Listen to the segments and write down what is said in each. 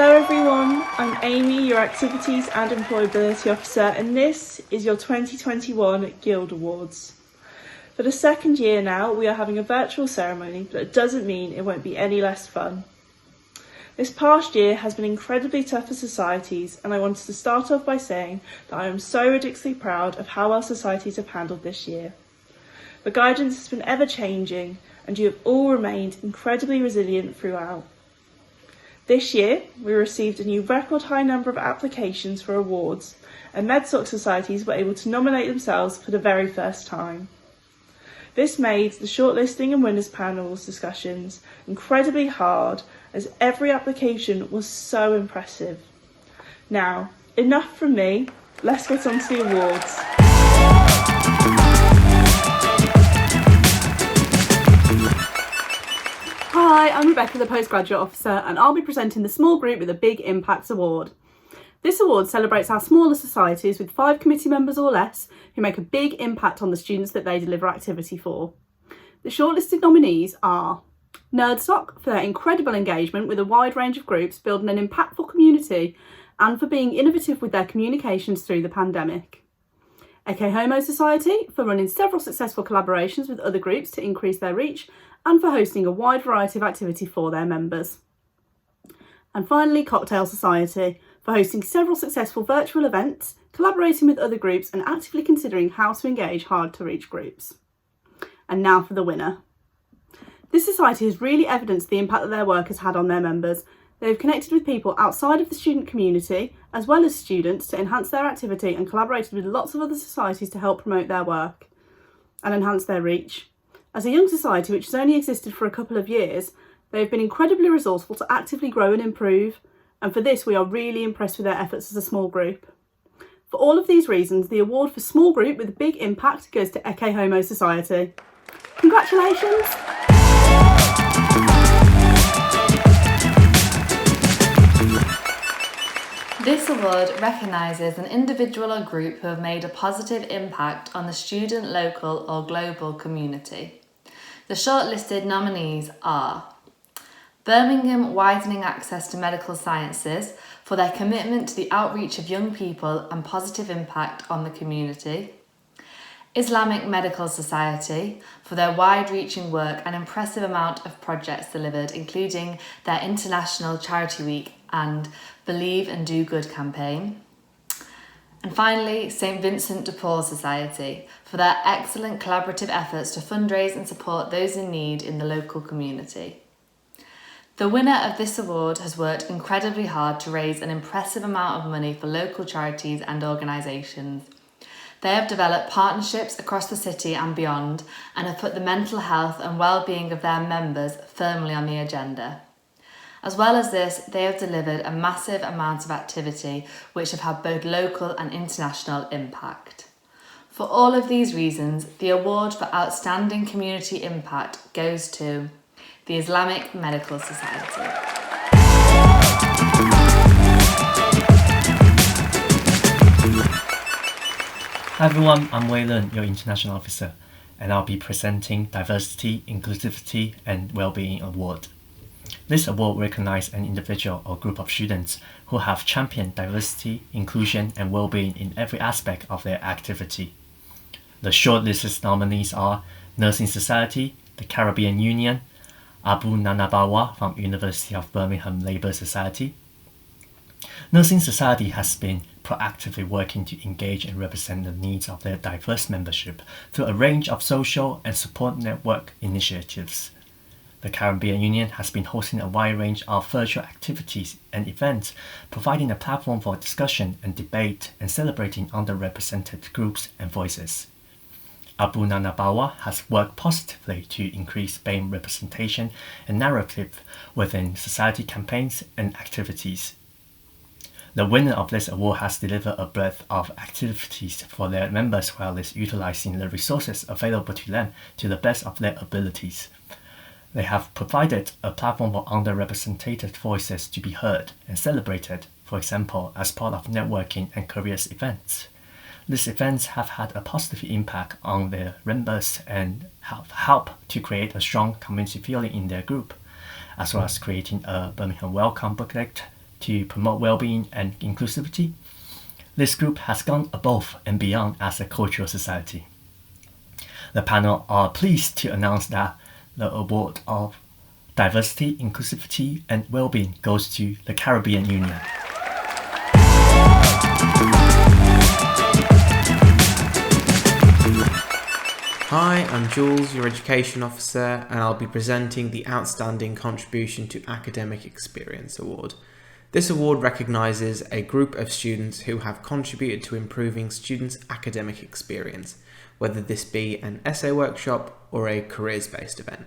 Hello everyone, I'm Amy, your Activities and Employability Officer, and this is your 2021 Guild Awards. For the second year now, we are having a virtual ceremony, but it doesn't mean it won't be any less fun. This past year has been incredibly tough for societies, and I wanted to start off by saying that I am so ridiculously proud of how well societies have handled this year. The guidance has been ever changing, and you have all remained incredibly resilient throughout. This year, we received a new record high number of applications for awards, and MedSoc societies were able to nominate themselves for the very first time. This made the shortlisting and winners panels discussions incredibly hard, as every application was so impressive. Now, enough from me, let's get on to the awards. Hi, I'm Rebecca, the Postgraduate Officer, and I'll be presenting the Small Group with a Big Impacts Award. This award celebrates our smaller societies with 5 committee members or less who make a big impact on the students that they deliver activity for. The shortlisted nominees are NerdSoc for their incredible engagement with a wide range of groups building an impactful community and for being innovative with their communications through the pandemic. Eke Homo Society for running several successful collaborations with other groups to increase their reach and for hosting a wide variety of activity for their members. And finally, Cocktail Society for hosting several successful virtual events, collaborating with other groups and actively considering how to engage hard to reach groups. And now for the winner. This society has really evidenced the impact that their work has had on their members. They've connected with people outside of the student community, as well as students, to enhance their activity and collaborated with lots of other societies to help promote their work and enhance their reach. As a young society which has only existed for a couple of years, they have been incredibly resourceful to actively grow and improve, and for this we are really impressed with their efforts as a small group. For all of these reasons, the award for Small Group with a Big Impact goes to Eke Homo Society. Congratulations! This award recognises an individual or group who have made a positive impact on the student, local or global community. The shortlisted nominees are Birmingham Widening Access to Medical Sciences for their commitment to the outreach of young people and positive impact on the community, Islamic Medical Society for their wide-reaching work and impressive amount of projects delivered, including their International Charity Week and Believe and Do Good campaign. And finally, St Vincent de Paul Society for their excellent collaborative efforts to fundraise and support those in need in the local community. The winner of this award has worked incredibly hard to raise an impressive amount of money for local charities and organisations. They have developed partnerships across the city and beyond and have put the mental health and well-being of their members firmly on the agenda. As well as this, they have delivered a massive amount of activity which have had both local and international impact. For all of these reasons, the award for Outstanding Community Impact goes to the Islamic Medical Society. Hi everyone, I'm Wei Lun, your International Officer, and I'll be presenting Diversity, Inclusivity and Wellbeing Award. This award recognizes an individual or group of students who have championed diversity, inclusion and well-being in every aspect of their activity. The shortlisted nominees are Nursing Society, the Caribbean Union, Abu Nanabawa from University of Birmingham Labour Society. Nursing Society has been proactively working to engage and represent the needs of their diverse membership through a range of social and support network initiatives. The Caribbean Union has been hosting a wide range of virtual activities and events, providing a platform for discussion and debate and celebrating underrepresented groups and voices. Abu Nanabawa has worked positively to increase BAME representation and narrative within society campaigns and activities. The winner of this award has delivered a breadth of activities for their members while utilizing the resources available to them to the best of their abilities. They have provided a platform for underrepresented voices to be heard and celebrated, for example, as part of networking and careers events. These events have had a positive impact on their members and have helped to create a strong community feeling in their group, as well as creating a Birmingham welcome booklet to promote well-being and inclusivity. This group has gone above and beyond as a cultural society. The panel are pleased to announce that the award of Diversity, Inclusivity and Wellbeing goes to the Caribbean Union. Hi, I'm Jules, your Education Officer, and I'll be presenting the Outstanding Contribution to Academic Experience Award. This award recognises a group of students who have contributed to improving students' academic experience, whether this be an essay workshop or a careers-based event.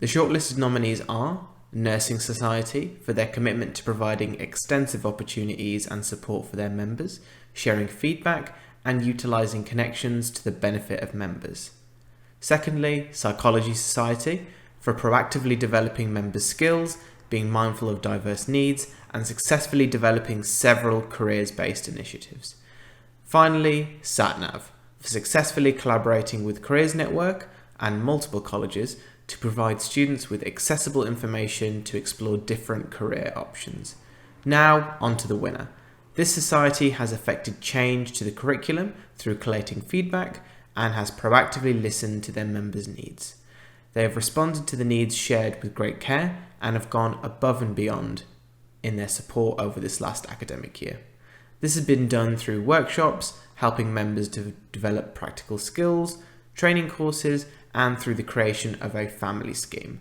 The shortlisted nominees are Nursing Society for their commitment to providing extensive opportunities and support for their members, sharing feedback and utilising connections to the benefit of members. Secondly, Psychology Society for proactively developing members' skills, being mindful of diverse needs and successfully developing several careers-based initiatives. Finally, SatNav for successfully collaborating with Careers Network and multiple colleges to provide students with accessible information to explore different career options. Now, on to the winner. This society has effected change to the curriculum through collating feedback and has proactively listened to their members' needs. They have responded to the needs shared with great care and have gone above and beyond in their support over this last academic year. This has been done through workshops, helping members to develop practical skills, training courses, and through the creation of a family scheme.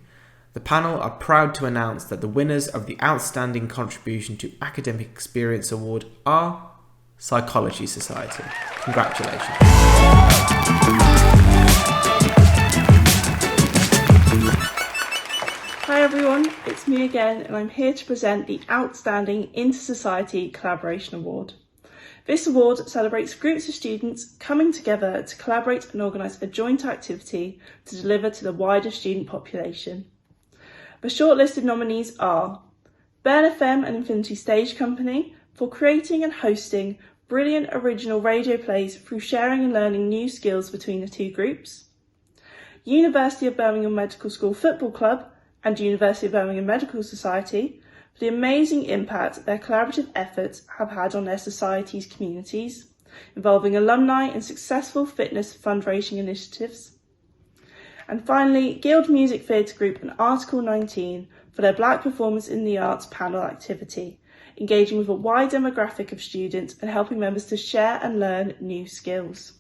The panel are proud to announce that the winners of the Outstanding Contribution to Academic Experience Award are Psychology Society. Congratulations. Hi everyone, it's me again and I'm here to present the Outstanding Inter-Society Collaboration Award. This award celebrates groups of students coming together to collaborate and organise a joint activity to deliver to the wider student population. The shortlisted nominees are Burn FM and Infinity Stage Company for creating and hosting brilliant original radio plays through sharing and learning new skills between the two groups, University of Birmingham Medical School Football Club and University of Birmingham Medical Society for the amazing impact their collaborative efforts have had on their society's communities, involving alumni and successful fitness fundraising initiatives. And finally, Guild Music Theatre Group and Article 19 for their Black Performance in the Arts panel activity, engaging with a wide demographic of students and helping members to share and learn new skills.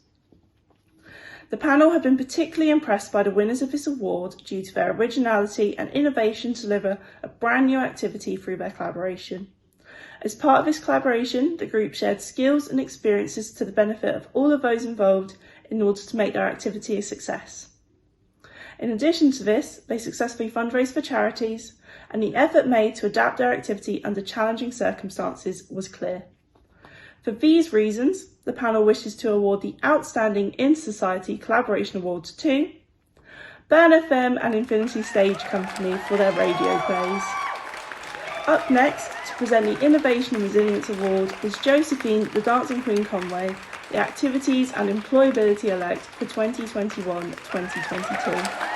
The panel have been particularly impressed by the winners of this award due to their originality and innovation to deliver a brand new activity through their collaboration. As part of this collaboration, the group shared skills and experiences to the benefit of all of those involved in order to make their activity a success. In addition to this, they successfully fundraised for charities, and the effort made to adapt their activity under challenging circumstances was clear. For these reasons, the panel wishes to award the Outstanding Inter-Society Collaboration Awards to Burn FM and Infinity Stage Company for their radio plays. Up next, to present the Innovation and Resilience Award is Josephine, the Dancing Queen Conway, the Activities and Employability Elect for 2021-2022.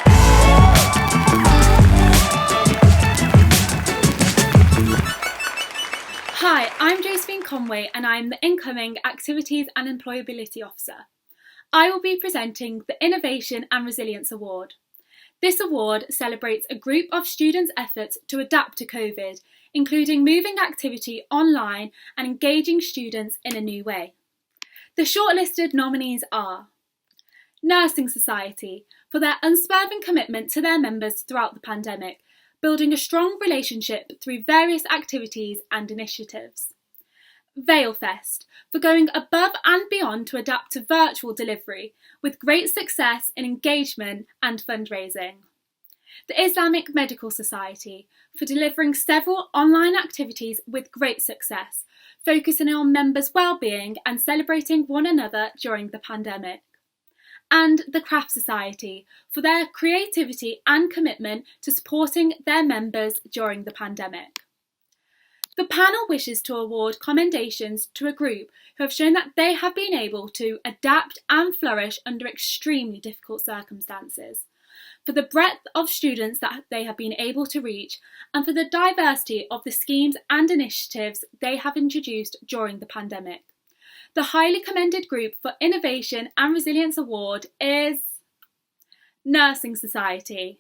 Hi, I'm Josephine Conway and I'm the incoming Activities and Employability Officer. I will be presenting the Innovation and Resilience Award. This award celebrates a group of students' efforts to adapt to COVID, including moving activity online and engaging students in a new way. The shortlisted nominees are Nursing Society for their unswerving commitment to their members throughout the pandemic, building a strong relationship through various activities and initiatives. Veilfest for going above and beyond to adapt to virtual delivery with great success in engagement and fundraising. The Islamic Medical Society for delivering several online activities with great success, focusing on members' well-being and celebrating one another during the pandemic. And the Craft Society for their creativity and commitment to supporting their members during the pandemic. The panel wishes to award commendations to a group who have shown that they have been able to adapt and flourish under extremely difficult circumstances, for the breadth of students that they have been able to reach, and for the diversity of the schemes and initiatives they have introduced during the pandemic. The highly commended group for Innovation and Resilience Award is Nursing Society.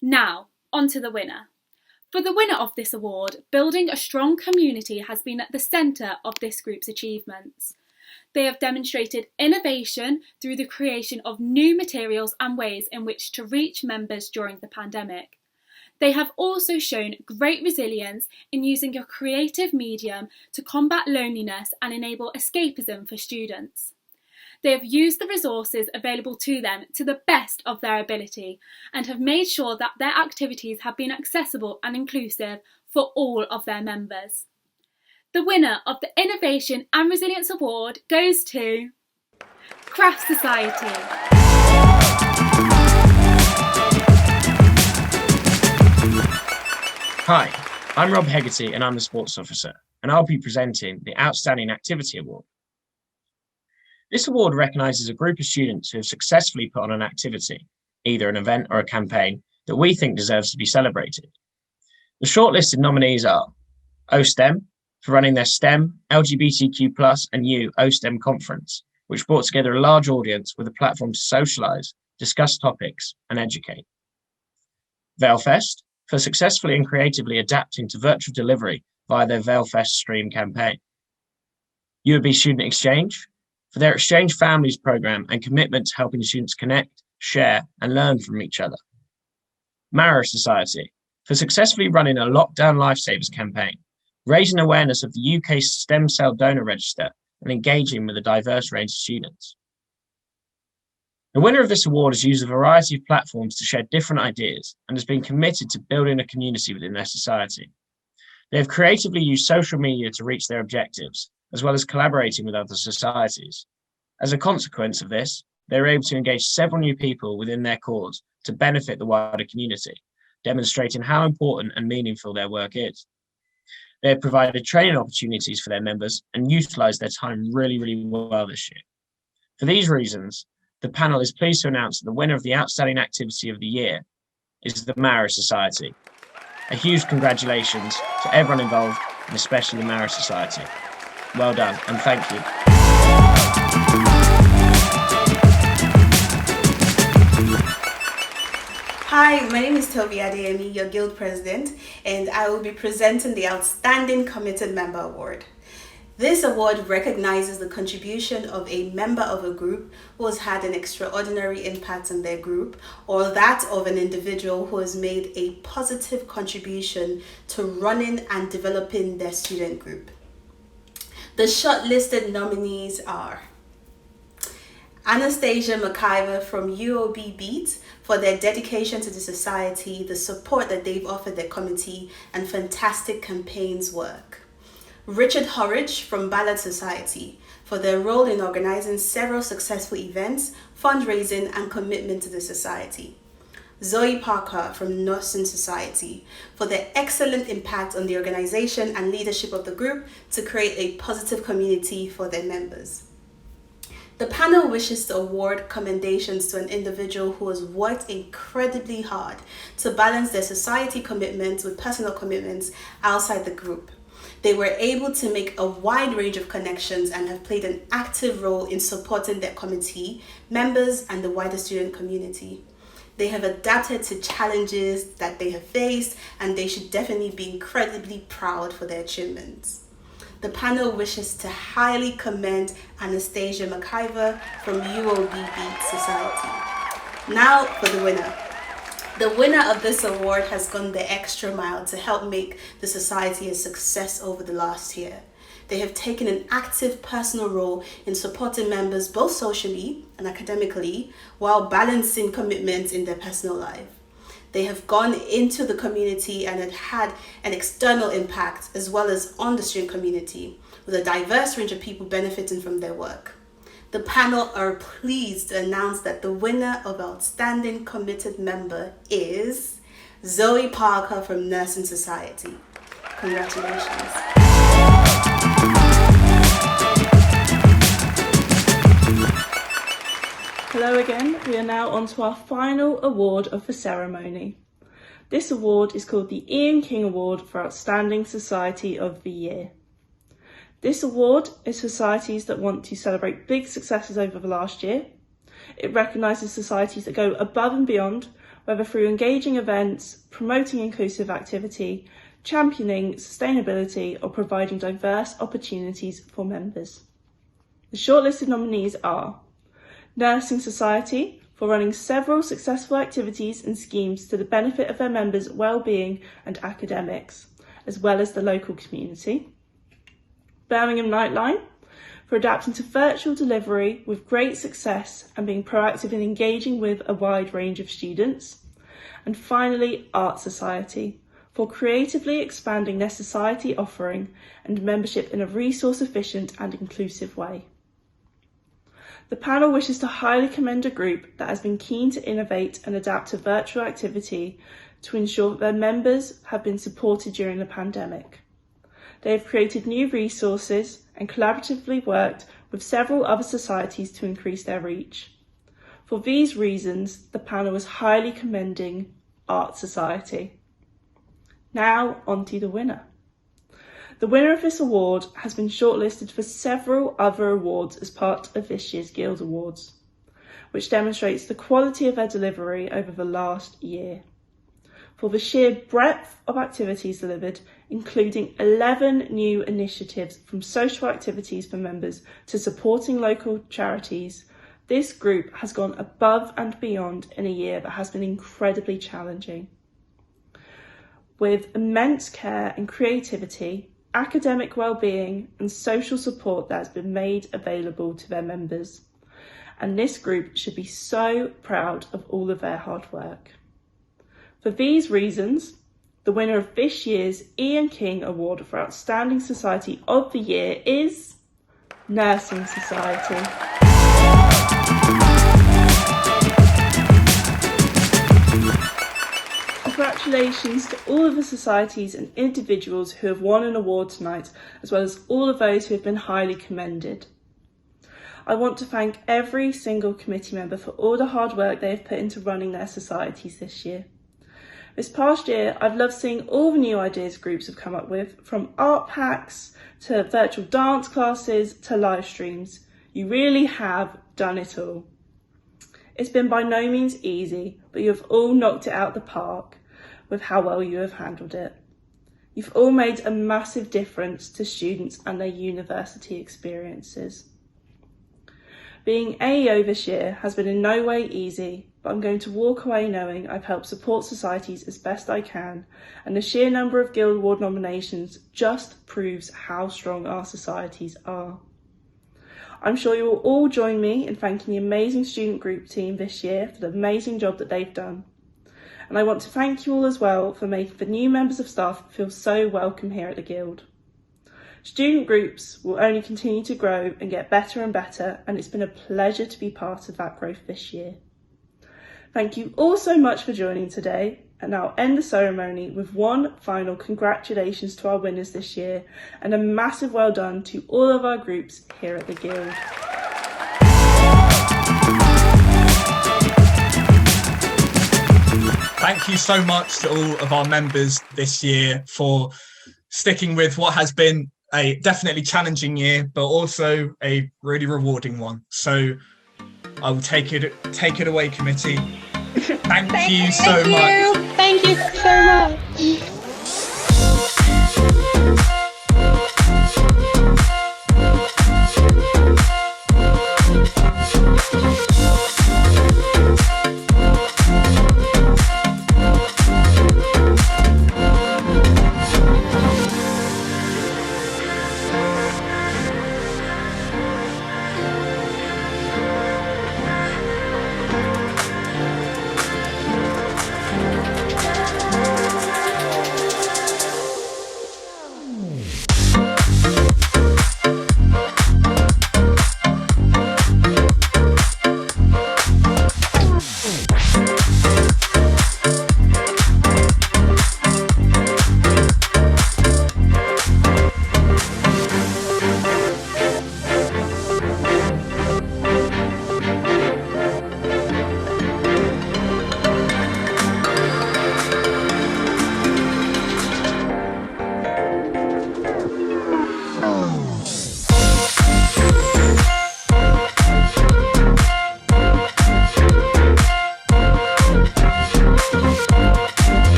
Now, on to the winner. For the winner of this award, building a strong community has been at the centre of this group's achievements. They have demonstrated innovation through the creation of new materials and ways in which to reach members during the pandemic. They have also shown great resilience in using a creative medium to combat loneliness and enable escapism for students. They have used the resources available to them to the best of their ability and have made sure that their activities have been accessible and inclusive for all of their members. The winner of the Innovation and Resilience Award goes to Craft Society. Hi, I'm Rob Hegarty and I'm the Sports Officer, and I'll be presenting the Outstanding Activity Award. This award recognises a group of students who have successfully put on an activity, either an event or a campaign, that we think deserves to be celebrated. The shortlisted nominees are OSTEM, for running their STEM, LGBTQ+, and U OSTEM conference, which brought together a large audience with a platform to socialise, discuss topics, and educate. ValeFest, for successfully and creatively adapting to virtual delivery via their ValeFest stream campaign. UAB Student Exchange, for their Exchange Families programme and commitment to helping students connect, share, and learn from each other. Mara Society, for successfully running a Lockdown Lifesavers campaign, raising awareness of the UK stem cell donor register and engaging with a diverse range of students. The winner of this award has used a variety of platforms to share different ideas and has been committed to building a community within their society. They have creatively used social media to reach their objectives, as well as collaborating with other societies. As a consequence of this, they were able to engage several new people within their cause to benefit the wider community, demonstrating how important and meaningful their work is. They have provided training opportunities for their members and utilised their time really well this year. For these reasons, the panel is pleased to announce that the winner of the Outstanding Activity of the Year is the Mara Society. A huge congratulations to everyone involved, and especially the Mara Society. Well done, and thank you. Hi, my name is Toby Adeyemi, your Guild President, and I will be presenting the Outstanding Committed Member Award. This award recognizes the contribution of a member of a group who has had an extraordinary impact on their group, or that of an individual who has made a positive contribution to running and developing their student group. The shortlisted nominees are Anastasia McIver from UOB Beat for their dedication to the society, the support that they've offered their committee, and fantastic campaigns work. Richard Horridge from Ballard Society for their role in organising several successful events, fundraising, and commitment to the society. Zoe Parker from Nursing Society for their excellent impact on the organisation and leadership of the group to create a positive community for their members. The panel wishes to award commendations to an individual who has worked incredibly hard to balance their society commitments with personal commitments outside the group. They were able to make a wide range of connections and have played an active role in supporting their committee, members, and the wider student community. They have adapted to challenges that they have faced, and they should definitely be incredibly proud for their achievements. The panel wishes to highly commend Anastasia McIver from UOB Beat Society. Now for the winner. The winner of this award has gone the extra mile to help make the society a success over the last year. They have taken an active personal role in supporting members both socially and academically while balancing commitments in their personal life. They have gone into the community and have had an external impact as well as on the student community, with a diverse range of people benefiting from their work. The panel are pleased to announce that the winner of Outstanding Committed Member is Zoe Parker from Nursing Society. Congratulations. Hello again, we are now on to our final award of the ceremony. This award is called the Ian King Award for Outstanding Society of the Year. This award is for societies that want to celebrate big successes over the last year. It recognises societies that go above and beyond, whether through engaging events, promoting inclusive activity, championing sustainability, or providing diverse opportunities for members. The shortlisted nominees are Nursing Society, for running several successful activities and schemes to the benefit of their members' well-being and academics, as well as the local community. Birmingham Nightline, for adapting to virtual delivery with great success and being proactive in engaging with a wide range of students. And finally, Art Society, for creatively expanding their society offering and membership in a resource-efficient and inclusive way. The panel wishes to highly commend a group that has been keen to innovate and adapt to virtual activity to ensure that their members have been supported during the pandemic. They have created new resources and collaboratively worked with several other societies to increase their reach. For these reasons, the panel is highly commending Art Society. Now on to the winner. The winner of this award has been shortlisted for several other awards as part of this year's Guild Awards, which demonstrates the quality of their delivery over the last year. For the sheer breadth of activities delivered, including 11 new initiatives from social activities for members to supporting local charities, this group has gone above and beyond in a year that has been incredibly challenging. With immense care and creativity, academic well-being and social support that has been made available to their members. And this group should be so proud of all of their hard work. For these reasons, the winner of this year's Ian King Award for Outstanding Society of the Year is Nursing Society. Congratulations to all of the societies and individuals who have won an award tonight, as well as all of those who have been highly commended. I want to thank every single committee member for all the hard work they have put into running their societies this year. This past year, I've loved seeing all the new ideas groups have come up with, from art packs to virtual dance classes to live streams. You really have done it all. It's been by no means easy, but you have all knocked it out the park with how well you have handled it. You've all made a massive difference to students and their university experiences. Being AEO this year has been in no way easy, but I'm going to walk away knowing I've helped support societies as best I can, and the sheer number of Guild Award nominations just proves how strong our societies are. I'm sure you will all join me in thanking the amazing student group team this year for the amazing job that they've done. And I want to thank you all as well for making the new members of staff feel so welcome here at the Guild. Student groups will only continue to grow and get better and better, and it's been a pleasure to be part of that growth this year. Thank you all so much for joining today, and I'll end the ceremony with one final congratulations to our winners this year and a massive well done to all of our groups here at the Guild. Thank you so much to all of our members this year for sticking with what has been a definitely challenging year, but also a really rewarding one. So I will take it away, committee. Thank you so much. Thank you so much.